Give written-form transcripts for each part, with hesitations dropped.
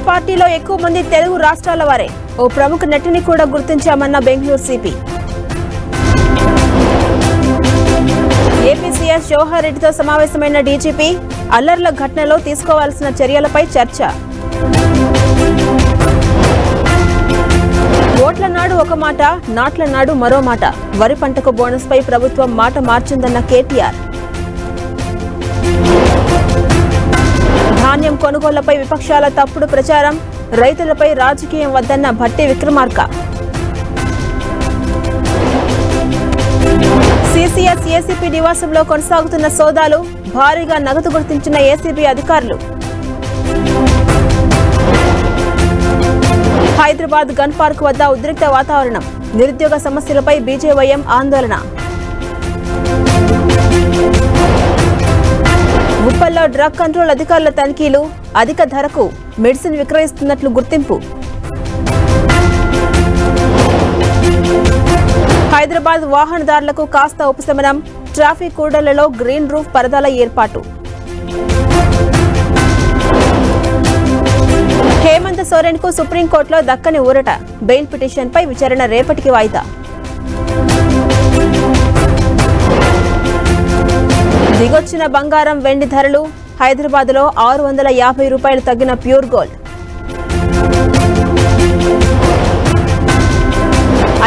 పార్టీలో ఎక్కువ మంది తెలుగు రాష్ట్రాల వారే. ఓ ప్రముఖ నటిని కూడా గుర్తించామన్న Bengaluru CP. AP CS Jawahar రెడ్డితో సమావేశమైన డీజీపీ. అల్లర్ల ఘటనలో తీసుకోవాల్సిన చర్యలపై చర్చ. ఓట్ల నాడు ఒక మాట, నాట్ల నాడు మరో మాట. వరి పంటకు బోనస్ పై ప్రభుత్వం మాట మార్చిందన్న కేటీఆర్. ధాన్యం కొనుగోళ్లపై విపక్షాల తప్పుడు ప్రచారం. రైతులపై రాజకీయం వద్దన్న భట్టి విక్రమార్క. సీసీఎస్ ఏసీపీ నివాసంలో కొనసాగుతున్న సోదాలు. భారీగా నగదు గుర్తించిన ఏసీబీ అధికారులు. హైదరాబాద్ గన్ పార్క్ వద్ద ఉద్రిక్త వాతావరణం. నిరుద్యోగ సమస్యలపై బీజేవైఎం ఆందోళన. ఉప్పల్లో డ్రగ్ కంట్రోల్ అధికారుల తనిఖీలు. అధిక ధరకు మెడిసిన్ విక్రయిస్తున్నట్లు గుర్తింపు. హైదరాబాద్ వాహనదారులకు కాస్త ఉపశమనం. ట్రాఫిక్ కూడళ్లలో గ్రీన్ రూఫ్ పరదాల ఏర్పాటు. హేమంత్ సోరెన్ కు సుప్రీంకోర్టులో దక్కని ఊరట. బెయిల్ పిటిషన్పై విచారణ రేపటికి వాయిదా. దిగొచ్చిన బంగారం వెండి ధరలు. హైదరాబాద్లో 650 రూపాయలు తగ్గిన ప్యూర్ గోల్డ్.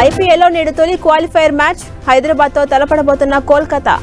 ఐపీఎల్లో నేడు తొలి క్వాలిఫైయర్ మ్యాచ్. హైదరాబాద్తో తలపడబోతున్న కోల్కతా.